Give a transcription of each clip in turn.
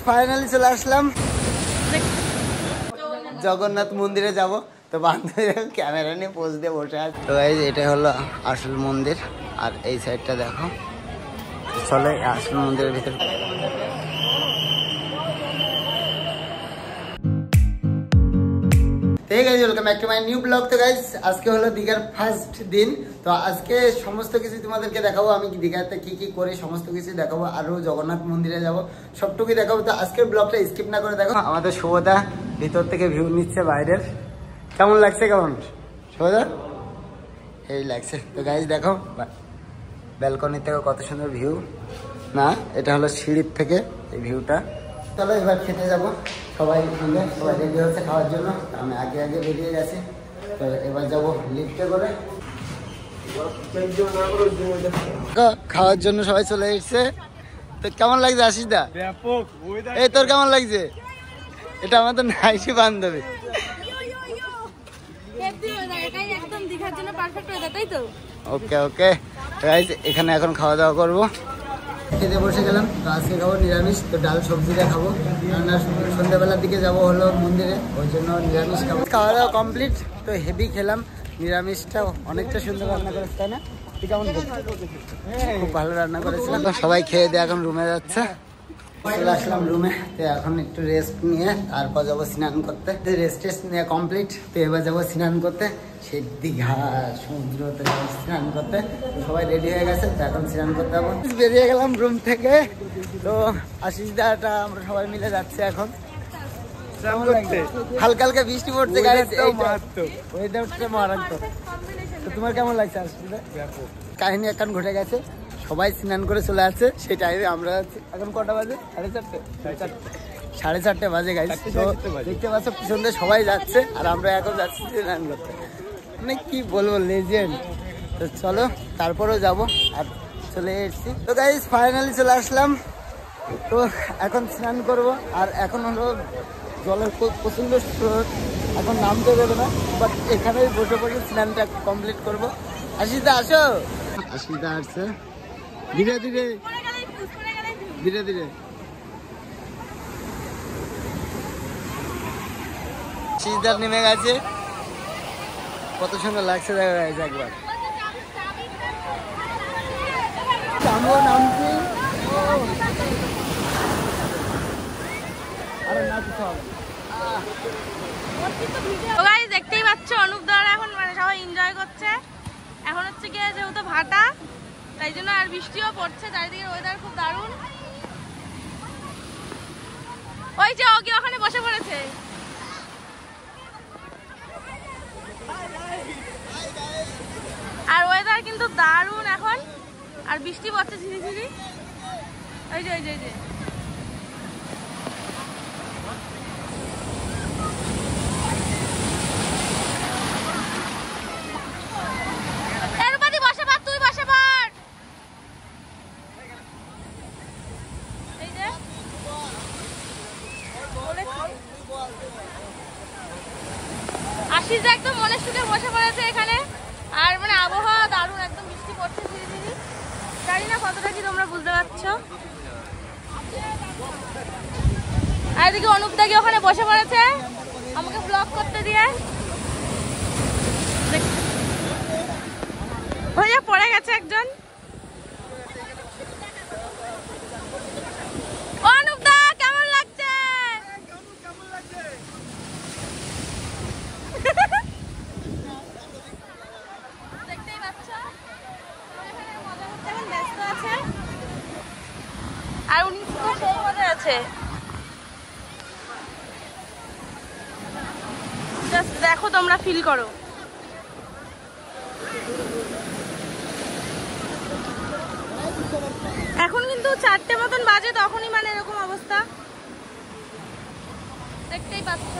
Finally চলে আসলাম জগন্নাথ মন্দিরে যাব। তো বান্ধবীরা ক্যামেরা নিয়ে পোজ দিয়ে বসে আছে। তো গাইস এটা হলো আসল মন্দির, আর এই সাইডটা দেখো। চলো আসল মন্দিরের ভিতরে। ঠিক আছে, welcome back to my new blog. তো গাইস আজকে হলো দীঘার ফার্স্ট দিন। তো আজকে সমস্ত কিছু তোমাদেরকে দেখাবো, আমি দীঘাতে কি কি করি সমস্ত কিছু দেখাবো, আরো জগন্নাথ মন্দিরে যাব, সবটুকুই দেখাবো। তো আজকের ব্লগটা স্কিপ না করে দেখো। আমাদের শুভদা ভিতর থেকে ভিউ নিচ্ছে বাইরের। কেমন লাগছে? কেমন শুভদা? এই লাগছে। তো গাইস দেখো ব্যালকনি থেকে কত সুন্দর ভিউ না, এটা হলো সিঁড়ির থেকে এই ভিউটা। চলো এবার খেতে যাবো সবাই মিলে। সবাই রেডি হচ্ছে খাওয়ার জন্য, আমি আগে আগে বেরিয়ে গেছি। তো এবার যাবো লিফটে করে খাওয়ার জন্য। সবাই চলে এসছে। তো কেমন লাগছে আশিস দা? এই তোর কেমন লাগছে? এটা আমাদের নাইসি বান্ধবী। ওকে ওকে, এখানে এখন খাওয়া দাওয়া করবো। খেতে বসে গেলাম। তো আজকে খাবো নিরামিষ, তো ডাল সবজিটা খাবো। রান্না সন্ধ্যাবেলার দিকে যাবো হলো মন্দিরে, ওই জন্য নিরামিষ খাবো। খাওয়া দাওয়া কমপ্লিট। তো হেভি খেলাম নিরামিষটা, অনেকটা সুন্দর রান্না করেছে, তাই না? কেমন? খুব ভালো রান্না করেছিলাম। তো সবাই খেয়ে দিয়ে এখন রুমে যাচ্ছে। চলে আসলাম রুমে। তো এখন একটু রেস্ট নিয়ে তারপর যাবো স্নান করতে। রেস্ট টেস্ট নিয়ে কমপ্লিট। তো এবার যাবো স্নান করতে, সেই দীঘা সমুদ্রতে স্নান করতে। তো সবাই রেডি হয়ে গেছে, তো এখন স্নান করতে যাবো। বেরিয়ে গেলাম রুম থেকে। তো আশিস দাটা আমরা সবাই মিলে যাচ্ছে এখন হালকা হালকা বৃষ্টি পড়ছে। ওয়েদারটা মারাত্মক। তো তোমার কেমন লাগছে আশিস দা? কাহিনী এখন ঘটে গেছে, সবাই স্নান করে চলে আসছে সেই টাইমে আমরা যাচ্ছি। এখন কটা বাজে? 4:30। 4:30 বাজে গাইস। তো দেখতে পাচ্ছ পিছন দিয়ে সবাই যাচ্ছে, আর আমরা এখন যাচ্ছি স্নান করতে। মানে কি বলবো, লেজেন্ড। তো চলো তারপরেও যাবো, আর চলে এসেছি। তো গাইস ফাইনালি চলে আসলাম। তো এখন স্নান করব, আর এখন হলো জলের প্রচন্ড স্রোত, এখন নামতে দেবে না, বাট এখানেই বসে বসে স্নানটা কমপ্লিট করবো। আশিসদা আসো। আশিসদা আসছে ধীরে ধীরে ধীরে ধীরে। আশিসদা নেমে গেছে, কত সুন্দর লাগছে দেখা গেছে একবার। নামছি দেখতেই পাচ্ছ অনুপ দারা এখন মানে সবাই এনজয় করছে। এখন হচ্ছে গিয়ে যেহেতু ভাটা, তাই জন্য আর বৃষ্টিও পড়ছে, চারিদিকে ওয়েদার খুব দারুণ। ওই যে ওকে ওখানে বসে পড়েছে। আর ওয়েদার কিন্তু দারুণ এখন, আর বৃষ্টি পড়ছে ঝিরি ঝিরি। ওই যে ওই যে ওই যে আশিস একদম মনের সুখে বসে পড়েছে এখানে। আর মানে আবহাওয়া দারুণ, একদম বৃষ্টি পড়ছে ধীরে ধীরে। জানি না কতটা কি তোমরা বুঝতে পারছো। আর এদিকে অনুপ দাকে ওখানে বসে পড়েছে আমাকে ব্লগ করতে দিয়ে। ভাইয়া পড়ে গেছে একজন। অনুপ দা কেমন লাগছে? দেখতেই পাচ্ছ মজা করতে এখন ব্যস্ত আছে, আর উনি তো সেই মজা আছে। জাস্ট দেখো, তোমরা ফিল করো। এখন কিন্তু 4টে মতন বাজে, তখনই মানে এরকম অবস্থা দেখতেই পাচ্ছ।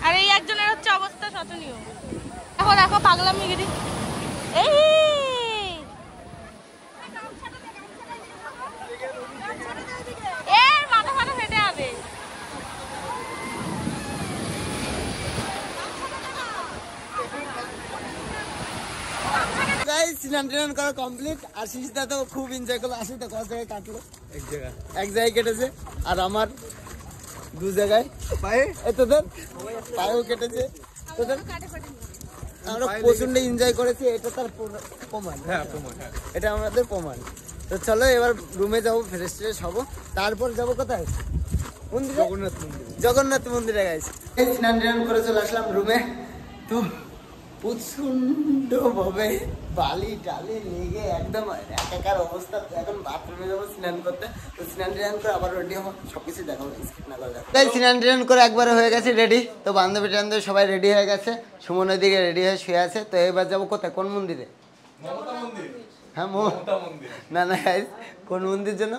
আর এই একজনের হচ্ছে অবস্থা শোচনীয়। দেখো দেখো পাগলামিগিরি। এই এর মাথা ফাটা ফেটে যাবে। স্নান টান করা কমপ্লিট। আশিস দা তো খুব এনজয় করলো। আশিস দা কত জায়গায় কাটলো, এক জায়গায় কেটেছে আর আমার 2 জায়গায় পায়ে, তোদের পায়েও কেটেছে। তোদের আমরা প্রচন্ড এনজয় করেছি, এটা তার প্রমাণ। এটা আমাদের প্রমাণ। তো চলো এবার রুমে যাবো, ফ্রেশ ট্রেশ হবো, তারপর যাবো কোথায়? জগন্নাথ মন্দিরে গেছি। স্নান টান করে চলে আসলাম রুমে। তো প্রচন্ড ভাবে বালি টালি লেগে একদম একাকার অবস্থা। এখন বাথরুমে যাবো স্নান করতে। তো স্নান টান করে আবার রেডি হবো, সবকিছু দেখাবো, স্কিপ না করে দেখো। তাই স্নান টান করে একবার হয়ে গেছে রেডি। তো বান্ধবী টান্ধবী সবাই রেডি হয়ে গেছে, সুমন ওইদিকে রেডি হয়ে শুয়ে আছে। তো এবার যাবো কোথায়, কোন মন্দিরে? হ্যাঁ না কোন মন্দির জন্য?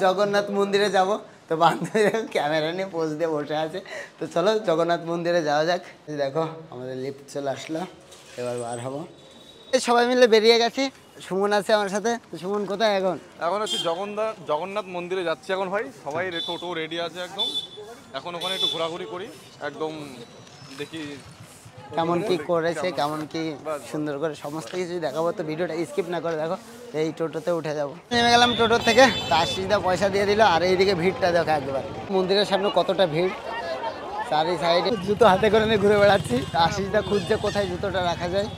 জগন্নাথ মন্দিরে যাব। তো বান্ধবী ক্যামেরা নিয়ে পোজ দিয়ে বসে আছে। তো চলো জগন্নাথ মন্দিরে যাওয়া যাক। দেখো আমাদের লিফট চলে আসলো, এবার বার হবো। সবাই মিলে বেরিয়ে গেছি, সুমন আছে আমার সাথে। তো সুমন কোথায় এখন? এখন হচ্ছে জগন্নাথ মন্দিরে যাচ্ছি এখন ভাই। সবাই টোটো রেডি আছে একদম। এখন ওখানে একটু ঘোরাঘুরি করি, একদম দেখি কেমন কি করেছে, কেমন কি সুন্দর করে সমস্ত কিছু দেখাবো। তো ভিডিওটা স্কিপ না করে দেখো। এই টোটোতে উঠে যাবো। নেমে গেলাম টোটো থেকে। তো আশিসদা পয়সা দিয়ে দিল। আর এইদিকে ভিড়টা দেখো একবার, মন্দিরের সামনে কতটা ভিড়। চারি সাইডে জুতো হাতে করে নিয়ে ঘুরে বেড়াচ্ছি। আশিসদা খুঁজছে কোথায় জুতোটা রাখা যায়।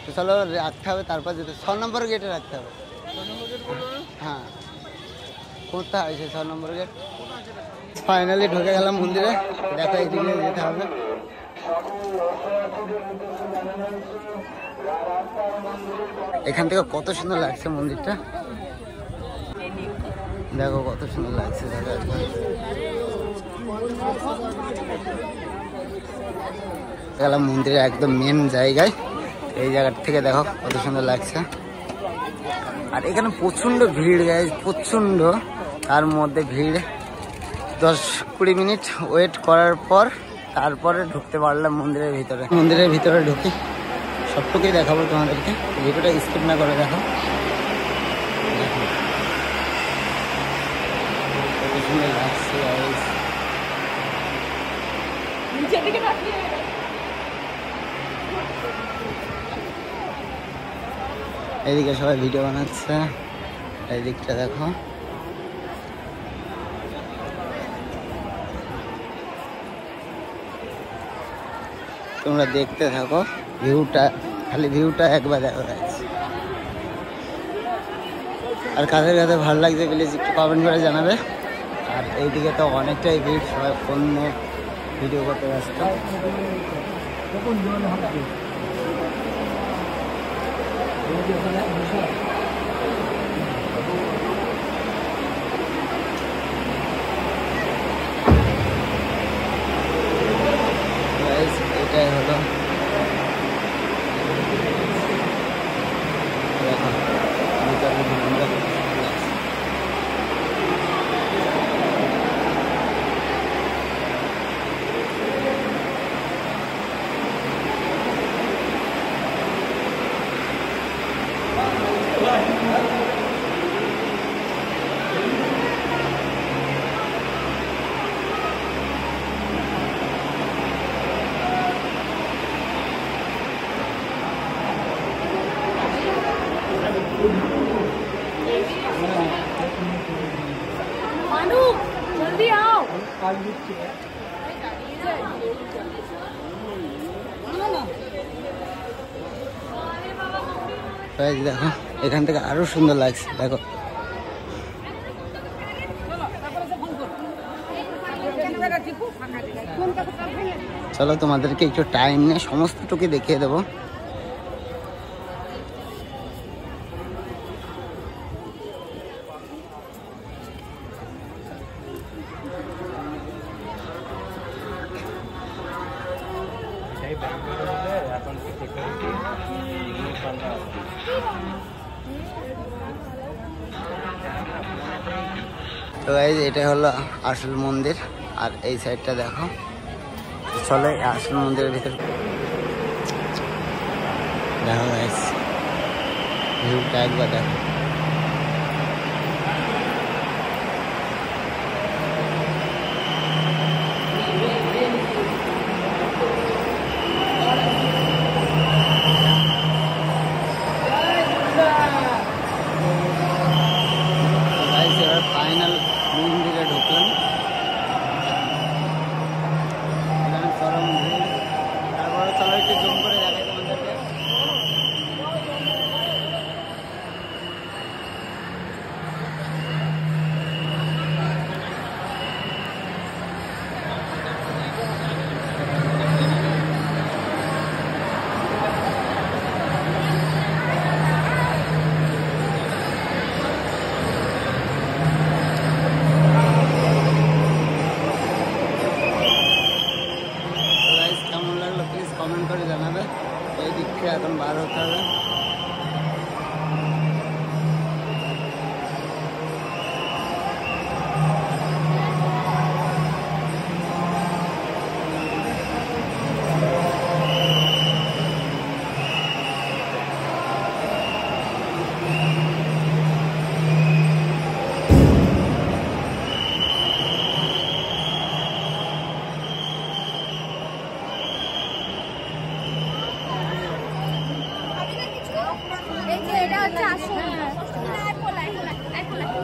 তো চলো রাখতে হবে, তারপর যেতে 6 নম্বর গেটে রাখতে হবে। হ্যাঁ কোথায় আছে 6 নম্বর গেট? ফাইনালি ঢুকে গেলাম মন্দিরে। দেখো এইদিকে যেতে হবে। এখান থেকে কত সুন্দর লাগছে মন্দিরটা, দেখো কত সুন্দর লাগছে। গেলাম মন্দিরে একদম মেন জায়গায়। এই জায়গার থেকে দেখো কত সুন্দর লাগছে। আর এখানে প্রচন্ড ভিড় গাইজ, প্রচন্ড। তার মধ্যে ভিড় 10-20 মিনিট ওয়েট করার পর তারপরে ঢুকতে পারলাম মন্দিরের ভিতরে। মন্দিরের ভিতরে ঢুকি, সবটুকুই দেখাবো তোমাদেরকে। ভিডিওটা স্কিপ না করে দেখো। কত সুন্দর লাগছে গাইজ। এইদিকে সবাই ভিডিও বানাচ্ছে, এই দিকটা দেখো। তোমরা দেখতে থাকো ভিউটা, খালি ভিউটা একবার দেখো। আর কাদের কাদের ভালো লাগছে প্লিজ একটু কমেন্ট করে জানাবে। আর এইদিকে তো অনেকটাই ভিড়, সবাই ফোন নিয়ে ভিডিও করতে ব্যস্ত। এটাই হলো जल्दी आओ। দেখো এখান থেকে আরো সুন্দর লাগছে। দেখো চলো তোমাদেরকে একটু টাইম নিয়ে সমস্তটুকু দেখিয়ে দেবো। তো গাইস এটা হলো আসল মন্দির। আর এই সাইডটা দেখো। চলো আসল মন্দিরের ভিতরে দেখো গাইস, ভিউটা একবার দেখো।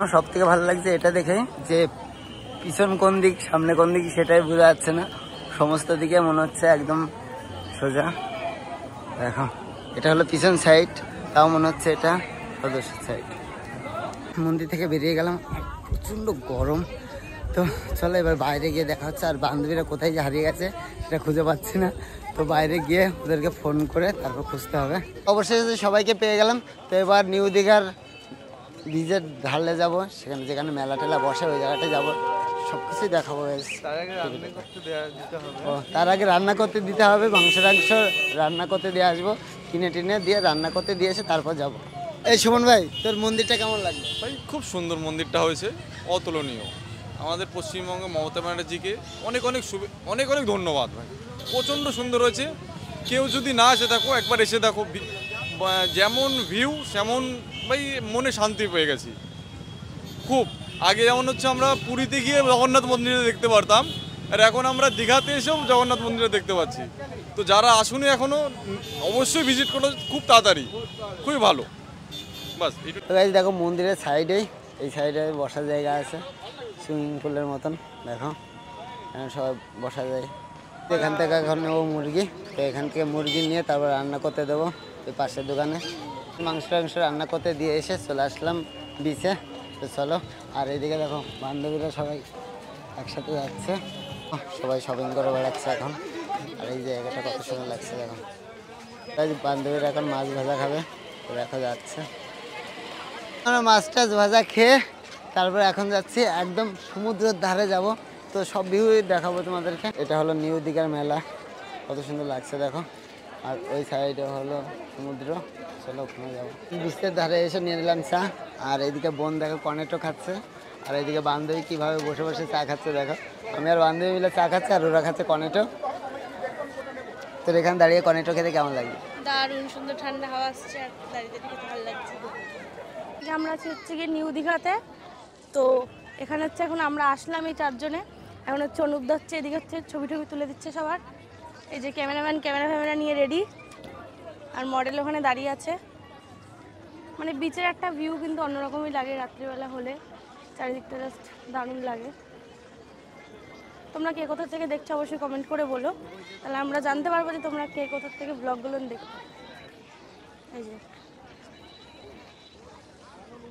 আমার সব থেকে ভালো লাগছে এটা দেখে যে পিছন কোন দিক সামনে কোন দিক সেটাই বোঝা যাচ্ছে না, সমস্ত দিকে মনে হচ্ছে একদম সোজা। দেখো এটা হলো পিছন সাইড, তাও মনে হচ্ছে এটা প্রদর্শন সাইড। মন্দির থেকে বেরিয়ে গেলাম, প্রচণ্ড গরম। তো চলো এবার বাইরে গিয়ে দেখা হচ্ছে। আর বান্ধবীরা কোথায় যে হারিয়ে গেছে সেটা খুঁজে পাচ্ছি না, তো বাইরে গিয়ে ওদেরকে ফোন করে তারপর খুঁজতে হবে। অবশ্যই সবাইকে পেয়ে গেলাম। তো এবার নিউ দীঘার ব্রিজের ঢালে যাব, সেখানে যেখানে মেলা টেলা বসে ওই জায়গাটায় যাবো, সব কিছুই দেখাবো। তার আগে রান্না করতে দিতে হবে, মাংস রান্না করতে দিয়ে আসবো, কিনে টিনে দিয়ে রান্না করতে দিয়ে এসে তারপর যাব। এই সুমন ভাই, তোর মন্দিরটা কেমন লাগলো? ভাই খুব সুন্দর মন্দিরটা হয়েছে, অতুলনীয়। আমাদের পশ্চিমবঙ্গে মমতা ব্যানার্জিকে অনেক অনেক ধন্যবাদ ভাই, প্রচণ্ড সুন্দর হয়েছে। কেউ যদি না এসে থাকো একবার এসে দেখো, যেমন ভিউ সেমন ভাই মনে শান্তি পেয়ে গেছি খুব। আগে যেমন হচ্ছে আমরা পুরীতে গিয়ে জগন্নাথ মন্দিরে দেখতে পারতাম, আর এখন আমরা দীঘাতে এসেও জগন্নাথ মন্দিরে দেখতে পাচ্ছি। তো যারা আসুনি এখনও অবশ্যই ভিজিট করো খুব তাড়াতাড়ি, খুবই ভালো। বাস দেখো মন্দিরের সাইডেই, এই সাইডে বসার জায়গা আছে, সুইমিং পুলের মতন। দেখো এখানে সবাই বসা যায়। এখান থেকে এখন নেবো মুরগি, তো এখান থেকে মুরগি নিয়ে তারপর রান্না করতে দেবো ওই পাশের দোকানে। মাংস রান্না করতে দিয়ে এসে চলে আসলাম বিচে। তো চলো, আর এইদিকে দেখো বান্ধবীরা সবাই একসাথে যাচ্ছে, সবাই শপিং করে বেড়াচ্ছে এখন। আর এই জায়গাটা কত সুন্দর লাগছে দেখো। তাই বান্ধবীরা এখন মাছ ভাজা খাবে, তো দেখা যাচ্ছে। আমরা মাছ টাছ ভাজা খেয়ে তারপর এখন যাচ্ছি একদম সমুদ্রের ধারে যাব, তো সব ভিউ দেখাবো তোমাদেরকে। এটা হলো নিউ দীঘার মেলা, কত সুন্দর লাগছে দেখো। আর ওই সাইডে হলো সমুদ্র, চলো ওখানে যাবো। বিচের ধারে এসে নিয়ে নিলাম চা, আর এইদিকে বোন দেখো কর্নেটো খাচ্ছে, আর এইদিকে বান্ধবী কীভাবে বসে বসে চা খাচ্ছে দেখো। আমি আর বান্ধবী মিলে চা খাচ্ছে, আর ওরা খাচ্ছে কর্নেটো। তো এখানে দাঁড়িয়ে কর্নেটো খেতে কেমন লাগে? দারুণ সুন্দর ঠান্ডা হাওয়া আসছে, আর দাঁড়িয়ে দাঁড়িয়ে খেতে ভালো লাগছে। আমরা হচ্ছে গিয়ে নিউ দীঘাতে, তো এখানে হচ্ছে এখন আমরা আসলাম এই চারজনে। এখন হচ্ছে অনুব্দ হচ্ছে এদিকে হচ্ছে ছবি তুলে দিচ্ছে সবার। এই যে ক্যামেরাম্যান ক্যামেরা নিয়ে রেডি, আর মডেল ওখানে দাঁড়িয়ে আছে। মানে বিচের একটা ভিউ কিন্তু অন্যরকমই লাগে রাত্রিবেলা হলে, চারিদিকটা জাস্ট দারুণ লাগে। তোমরা কে কোথা থেকে দেখছো অবশ্যই কমেন্ট করে বলো, তাহলে আমরা জানতে পারবো যে তোমরা কে কোথা থেকে ব্লগগুলো দেখো। এই যে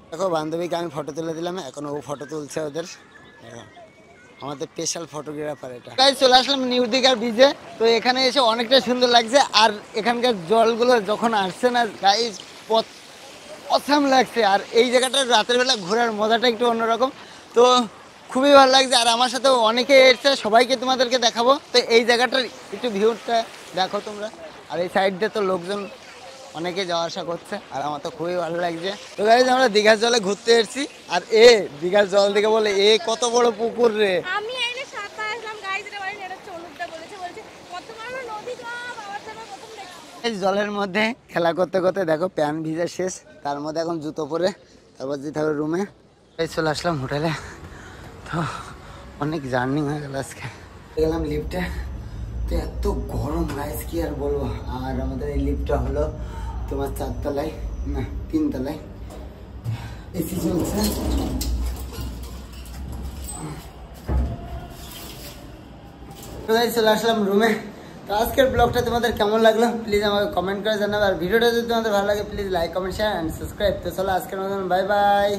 দেখো বান্ধবীকে আমি ফটো তুলে দিলাম, এখন ও ফটো তুলছে ওদের। আমাদের স্পেশাল ফটোগ্রাফার এটা। গাইস চলে আসলাম নিউ দীঘার ব্রিজে, তো এখানে এসে অনেকটা সুন্দর লাগছে। আর এখানকার জলগুলো যখন আসছে না গাইস, অসাম লাগছে। আর এই জায়গাটা রাতের বেলা ঘোরার মজাটা একটু অন্যরকম, তো খুবই ভালো লাগছে। আর আমার সাথে অনেকে এসছে, সবাইকে তোমাদেরকে দেখাবো। তো এই জায়গাটার একটু ভিউটা দেখো তোমরা। আর এই সাইড দিয়ে তো লোকজন অনেকে যাওয়া আসা করছে, আর আমার তো খুবই ভালো লাগছে। তো গাইস আমরা দীঘার জলে ঘুরতে এসেছি, আর দীঘার জল দেখে বলে কত বড় পুকুর রে। আমি এনে সাঁতার আসলাম গাইস, এটা বলেন, এটা চলুকটা বলেছে কত বড় নদী গো, বাবার সাথে প্রথম দেখছি। এই জলের মধ্যে খেলা করতে করতে দেখো প্যান ভিজা শেষ, তার মধ্যে এখন জুতো পরে তারপর যেতে হবে রুমে। এই চলে আসলাম হোটেলে, তো অনেক জার্নি হয়ে গেল আজকে। গেলাম লিফটে, তো এত গরম গাইস কি আর বলবো। আর আমাদের এই লিফটটা হলো তোমার 4 তলায় না 3 তলায়, এসি চলছে। তো গাইস চলে আসলাম রুমে। তো আজকের ব্লগটা তোমাদের কেমন লাগলো প্লিজ আমাকে কমেন্ট করে জানাবে। আর ভিডিওটা যদি তোমাদের ভালো লাগে please like comment share and subscribe. তো চলো আজকের মতন বাই বাই।